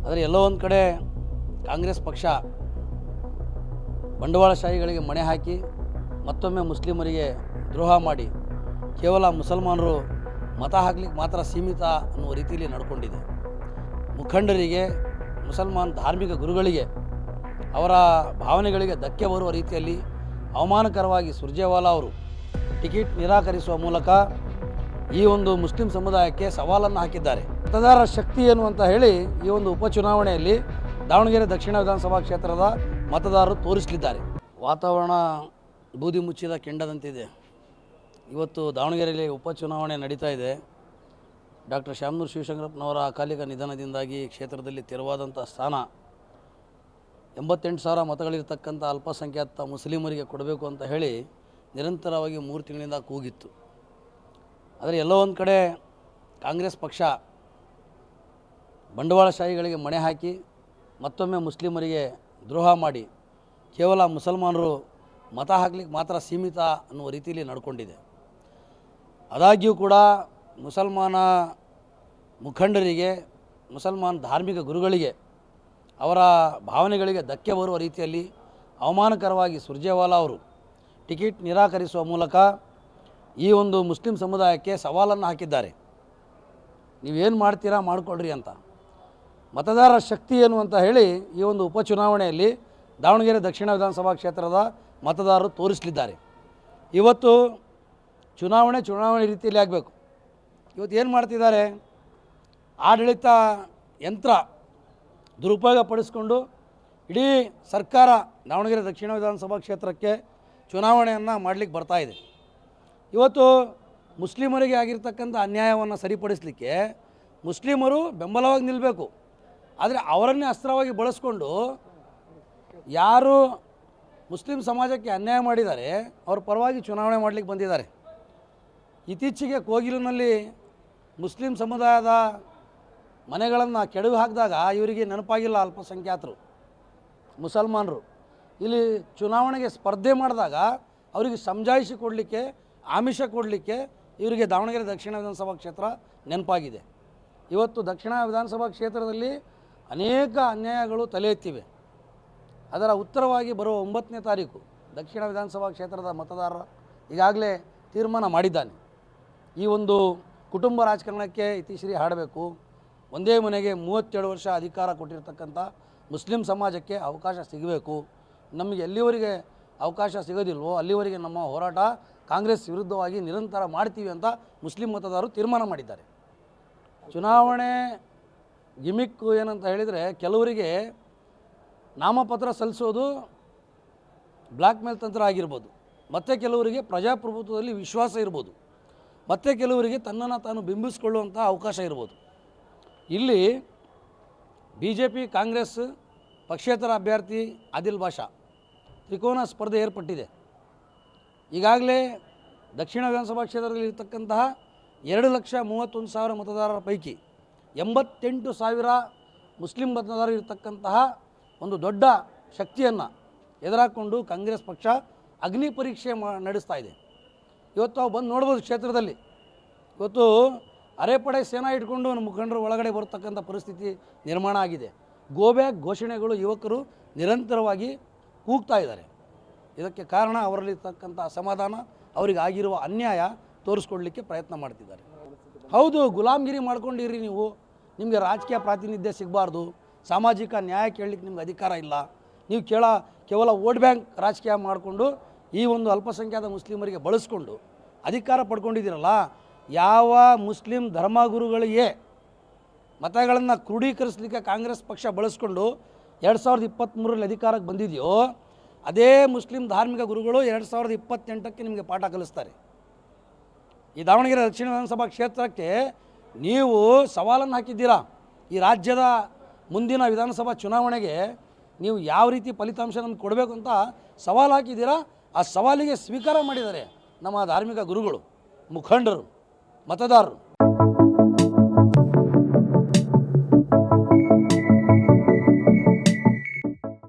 ಆದರೆ ಎಲ್ಲೋ ಒಂದು ಕಡೆ ಕಾಂಗ್ರೆಸ್ ಪಕ್ಷ ಬಂಡವಾಳಶಾಹಿಗಳಿಗೆ ಮಣೆ ಹಾಕಿ ಮತ್ತೊಮ್ಮೆ ಮುಸ್ಲಿಮರಿಗೆ ದ್ರೋಹ ಮಾಡಿ ಕೇವಲ ಮುಸಲ್ಮಾನರು ಮತ ಹಾಕಲಿಕ್ಕೆ ಮಾತ್ರ ಸೀಮಿತ ಅನ್ನುವ ರೀತಿಯಲ್ಲಿ ನಡ್ಕೊಂಡಿದೆ. ಮುಖಂಡರಿಗೆ, ಮುಸಲ್ಮಾನ್ ಧಾರ್ಮಿಕ ಗುರುಗಳಿಗೆ, ಅವರ ಭಾವನೆಗಳಿಗೆ ಧಕ್ಕೆ ಬರುವ ರೀತಿಯಲ್ಲಿ ಅವಮಾನಕರವಾಗಿ ಸುರ್ಜೇವಾಲಾ ಅವರು ಟಿಕೆಟ್ ನಿರಾಕರಿಸುವ ಮೂಲಕ ಈ ಒಂದು ಮುಸ್ಲಿಂ ಸಮುದಾಯಕ್ಕೆ ಸವಾಲನ್ನು ಹಾಕಿದ್ದಾರೆ. ಮತದಾರರ ಶಕ್ತಿ ಏನು ಅಂತ ಹೇಳಿ ಈ ಒಂದು ಉಪಚುನಾವಣೆಯಲ್ಲಿ ದಾವಣಗೆರೆ ದಕ್ಷಿಣ ವಿಧಾನಸಭಾ ಕ್ಷೇತ್ರದ ಮತದಾರರು ತೋರಿಸಲಿದ್ದಾರೆ. ವಾತಾವರಣ ಬೂದಿ ಮುಚ್ಚಿದ ಕೆಂಡದಂತಿದೆ. ಇವತ್ತು ದಾವಣಗೆರೆಯಲ್ಲಿ ಉಪಚುನಾವಣೆ ನಡೀತಾ ಇದೆ. ಡಾಕ್ಟರ್ ಶಾಮನೂರು ಶಿವಶಂಕರಪ್ಪನವರ ಅಕಾಲಿಕ ನಿಧನದಿಂದಾಗಿ ಕ್ಷೇತ್ರದಲ್ಲಿ ತೆರವಾದಂಥ ಸ್ಥಾನ 88,000 ಮತಗಳಿರ್ತಕ್ಕಂಥ ಅಲ್ಪಸಂಖ್ಯಾತ ಮುಸ್ಲಿಮರಿಗೆ ಕೊಡಬೇಕು ಅಂತ ಹೇಳಿ ನಿರಂತರವಾಗಿ 3 ತಿಂಗಳಿಂದ ಕೂಗಿತ್ತು. ಆದರೆ ಎಲ್ಲೋ ಒಂದು ಕಡೆ ಕಾಂಗ್ರೆಸ್ ಪಕ್ಷ ಬಂಡವಾಳಶಾಹಿಗಳಿಗೆ ಮಣೆ ಹಾಕಿ ಮತ್ತೊಮ್ಮೆ ಮುಸ್ಲಿಮರಿಗೆ ದ್ರೋಹ ಮಾಡಿ ಕೇವಲ ಮುಸಲ್ಮಾನರು ಮತ ಹಾಕಲಿಕ್ಕೆ ಮಾತ್ರ ಸೀಮಿತ ಅನ್ನುವ ರೀತಿಯಲ್ಲಿ ನಡ್ಕೊಂಡಿದೆ. ಆದಾಗ್ಯೂ ಕೂಡ ಮುಸಲ್ಮಾನ ಮುಖಂಡರಿಗೆ, ಮುಸಲ್ಮಾನ್ ಧಾರ್ಮಿಕ ಗುರುಗಳಿಗೆ, ಅವರ ಭಾವನೆಗಳಿಗೆ ಧಕ್ಕೆ ಬರುವ ರೀತಿಯಲ್ಲಿ ಅವಮಾನಕರವಾಗಿ ಸುರ್ಜೇವಾಲಾ ಅವರು ಟಿಕೆಟ್ ನಿರಾಕರಿಸುವ ಮೂಲಕ ಈ ಒಂದು ಮುಸ್ಲಿಂ ಸಮುದಾಯಕ್ಕೆ ಸವಾಲನ್ನು ಹಾಕಿದ್ದಾರೆ. ನೀವೇನು ಮಾಡ್ತೀರಾ ಮಾಡಿಕೊಡ್ರಿ ಅಂತ. ಮತದಾರರ ಶಕ್ತಿ ಏನು ಅಂತ ಹೇಳಿ ಈ ಒಂದು ಉಪಚುನಾವಣೆಯಲ್ಲಿ ದಾವಣಗೆರೆ ದಕ್ಷಿಣ ವಿಧಾನಸಭಾ ಕ್ಷೇತ್ರದ ಮತದಾರರು ತೋರಿಸಲಿದ್ದಾರೆ. ಇವತ್ತು ಚುನಾವಣೆ ರೀತಿಯಲ್ಲಿ ಆಗಬೇಕು. ಇವತ್ತು ಏನು ಮಾಡ್ತಿದ್ದಾರೆ, ಆಡಳಿತ ಯಂತ್ರ ದುರುಪಯೋಗ ಪಡಿಸ್ಕೊಂಡು ಇಡೀ ಸರ್ಕಾರ ದಾವಣಗೆರೆ ದಕ್ಷಿಣ ವಿಧಾನಸಭಾ ಕ್ಷೇತ್ರಕ್ಕೆ ಚುನಾವಣೆಯನ್ನು ಮಾಡಲಿಕ್ಕೆ ಬರ್ತಾ ಇದೆ. ಇವತ್ತು ಮುಸ್ಲಿಮರಿಗೆ ಆಗಿರ್ತಕ್ಕಂಥ ಅನ್ಯಾಯವನ್ನು ಸರಿಪಡಿಸಲಿಕ್ಕೆ ಮುಸ್ಲಿಮರು ಬೆಂಬಲವಾಗಿ ನಿಲ್ಲಬೇಕು. ಆದರೆ ಅವರನ್ನೇ ಅಸ್ತ್ರವಾಗಿ ಬಳಸ್ಕೊಂಡು ಯಾರು ಮುಸ್ಲಿಂ ಸಮಾಜಕ್ಕೆ ಅನ್ಯಾಯ ಮಾಡಿದ್ದಾರೆ ಅವ್ರ ಪರವಾಗಿ ಚುನಾವಣೆ ಮಾಡಲಿಕ್ಕೆ ಬಂದಿದ್ದಾರೆ. ಇತ್ತೀಚೆಗೆ ಕೋಗಿಲಿನಲ್ಲಿ ಮುಸ್ಲಿಂ ಸಮುದಾಯದ ಮನೆಗಳನ್ನು ಕೆಡವಿ ಹಾಕಿದಾಗ ಇವರಿಗೆ ನೆನಪಾಗಿಲ್ಲ ಅಲ್ಪಸಂಖ್ಯಾತರು, ಮುಸಲ್ಮಾನರು. ಇಲ್ಲಿ ಚುನಾವಣೆಗೆ ಸ್ಪರ್ಧೆ ಮಾಡಿದಾಗ ಅವರಿಗೆ ಸಮಜಾಯಿಷಿ ಕೊಡಲಿಕ್ಕೆ, ಆಮಿಷ ಕೊಡಲಿಕ್ಕೆ ಇವರಿಗೆ ದಾವಣಗೆರೆ ದಕ್ಷಿಣ ವಿಧಾನಸಭಾ ಕ್ಷೇತ್ರ ನೆನಪಾಗಿದೆ. ಇವತ್ತು ದಕ್ಷಿಣ ವಿಧಾನಸಭಾ ಕ್ಷೇತ್ರದಲ್ಲಿ ಅನೇಕ ಅನ್ಯಾಯಗಳು ತಲೆ ಎತ್ತಿವೆ. ಅದರ ಉತ್ತರವಾಗಿ ಬರುವ 9ನೇ ತಾರೀಕು ದಕ್ಷಿಣ ವಿಧಾನಸಭಾ ಕ್ಷೇತ್ರದ ಮತದಾರರ ಈಗಾಗಲೇ ತೀರ್ಮಾನ ಮಾಡಿದ್ದಾನೆ. ಈ ಒಂದು ಕುಟುಂಬ ರಾಜಕಾರಣಕ್ಕೆ ಇತಿಶ್ರೀ ಹಾಡಬೇಕು. ಒಂದೇ ಮನೆಗೆ 37 ವರ್ಷ ಅಧಿಕಾರ ಕೊಟ್ಟಿರ್ತಕ್ಕಂಥ ಮುಸ್ಲಿಂ ಸಮಾಜಕ್ಕೆ ಅವಕಾಶ ಸಿಗಬೇಕು. ನಮಗೆ ಎಲ್ಲಿವರೆಗೆ ಅವಕಾಶ ಸಿಗೋದಿಲ್ವೋ ಅಲ್ಲಿವರೆಗೆ ನಮ್ಮ ಹೋರಾಟ ಕಾಂಗ್ರೆಸ್ ವಿರುದ್ಧವಾಗಿ ನಿರಂತರ ಮಾಡ್ತೀವಿ ಅಂತ ಮುಸ್ಲಿಂ ಮತದಾರರು ತೀರ್ಮಾನ ಮಾಡಿದ್ದಾರೆ. ಚುನಾವಣೆ ಗಿಮಿಕ್ಕು ಏನಂತ ಹೇಳಿದರೆ, ಕೆಲವರಿಗೆ ನಾಮಪತ್ರ ಸಲ್ಲಿಸೋದು ಬ್ಲ್ಯಾಕ್ ಮೇಲ್ ತಂತ್ರ ಆಗಿರ್ಬೋದು, ಮತ್ತು ಕೆಲವರಿಗೆ ಪ್ರಜಾಪ್ರಭುತ್ವದಲ್ಲಿ ವಿಶ್ವಾಸ ಇರ್ಬೋದು, ಮತ್ತು ಕೆಲವರಿಗೆ ತನ್ನನ್ನು ತಾನು ಬಿಂಬಿಸಿಕೊಳ್ಳುವಂಥ ಅವಕಾಶ ಇರ್ಬೋದು. ಇಲ್ಲಿ BJP ಕಾಂಗ್ರೆಸ್ ಪಕ್ಷೇತರ ಅಭ್ಯರ್ಥಿ ಆದಿಲ್ ಬಾಷಾ ತ್ರಿಕೋನ ಸ್ಪರ್ಧೆ ಏರ್ಪಟ್ಟಿದೆ. ಈಗಾಗಲೇ ದಕ್ಷಿಣ ವಿಧಾನಸಭಾ ಕ್ಷೇತ್ರದಲ್ಲಿ ಇರತಕ್ಕಂತಹ 2,31,000 ಮತದಾರರ ಪೈಕಿ 88,000 ಮುಸ್ಲಿಂ ಮತದಾರರು ಇರತಕ್ಕಂತಹ ಒಂದು ದೊಡ್ಡ ಶಕ್ತಿಯನ್ನು ಎದುರಾಕೊಂಡು ಕಾಂಗ್ರೆಸ್ ಪಕ್ಷ ಅಗ್ನಿ ಪರೀಕ್ಷೆ ನಡೆಸ್ತಾ ಇದೆ. ಇವತ್ತು ನಾವು ಬಂದು ನೋಡ್ಬೋದು, ಕ್ಷೇತ್ರದಲ್ಲಿ ಇವತ್ತು ಅರೆಪಡೆ ಸೇನಾ ಇಟ್ಕೊಂಡು ಮುಖಂಡರು ಒಳಗಡೆ ಬರ್ತಕ್ಕಂಥ ಪರಿಸ್ಥಿತಿ ನಿರ್ಮಾಣ ಆಗಿದೆ. ಗೋಬ್ಯಾಕ್ ಘೋಷಣೆಗಳು ಯುವಕರು ನಿರಂತರವಾಗಿ ಕೂಗ್ತಾ ಇದ್ದಾರೆ. ಇದಕ್ಕೆ ಕಾರಣ ಅವರಲ್ಲಿರ್ತಕ್ಕಂಥ ಅಸಮಾಧಾನ, ಅವರಿಗೆ ಆಗಿರುವ ಅನ್ಯಾಯ ತೋರಿಸ್ಕೊಡ್ಲಿಕ್ಕೆ ಪ್ರಯತ್ನ ಮಾಡ್ತಿದ್ದಾರೆ. ಹೌದು, ಗುಲಾಮ್ಗಿರಿ ಮಾಡ್ಕೊಂಡಿರಿ ನೀವು. ನಿಮಗೆ ರಾಜಕೀಯ ಪ್ರಾತಿನಿಧ್ಯ ಸಿಗಬಾರ್ದು, ಸಾಮಾಜಿಕ ನ್ಯಾಯ ಕೇಳಲಿಕ್ಕೆ ನಿಮ್ಗೆ ಅಧಿಕಾರ ಇಲ್ಲ. ನೀವು ಕೇವಲ ವೋಟ್ ಬ್ಯಾಂಕ್ ರಾಜಕೀಯ ಮಾಡಿಕೊಂಡು ಈ ಒಂದು ಅಲ್ಪಸಂಖ್ಯಾತ ಮುಸ್ಲಿಮರಿಗೆ ಬಳಸ್ಕೊಂಡು ಅಧಿಕಾರ ಪಡ್ಕೊಂಡಿದ್ದೀರಲ್ಲ. ಯಾವ ಮುಸ್ಲಿಂ ಧರ್ಮಗುರುಗಳಿಗೆ ಮತಗಳನ್ನು ಕ್ರೋಢೀಕರಿಸಲಿಕ್ಕೆ ಕಾಂಗ್ರೆಸ್ ಪಕ್ಷ ಬಳಸ್ಕೊಂಡು 2023ರಲ್ಲಿ ಅಧಿಕಾರಕ್ಕೆ ಬಂದಿದೆಯೋ ಅದೇ ಮುಸ್ಲಿಂ ಧಾರ್ಮಿಕ ಗುರುಗಳು 2028ಕ್ಕೆ ನಿಮಗೆ ಪಾಠ ಕಲಿಸ್ತಾರೆ. ಈ ದಾವಣಗೆರೆ ದಕ್ಷಿಣ ವಿಧಾನಸಭಾ ಕ್ಷೇತ್ರಕ್ಕೆ ನೀವು ಸವಾಲನ್ನು ಹಾಕಿದ್ದೀರಾ. ಈ ರಾಜ್ಯದ ಮುಂದಿನ ವಿಧಾನಸಭಾ ಚುನಾವಣೆಗೆ ನೀವು ಯಾವ ರೀತಿ ಫಲಿತಾಂಶ ನಮ್ಗೆ ಕೊಡಬೇಕು ಅಂತ ಸವಾಲು ಹಾಕಿದ್ದೀರಾ. ಆ ಸವಾಲಿಗೆ ಸ್ವೀಕಾರ ಮಾಡಿದ್ದಾರೆ ನಮ್ಮ ಧಾರ್ಮಿಕ ಗುರುಗಳು, ಮುಖಂಡರು, ಮತದಾರರು.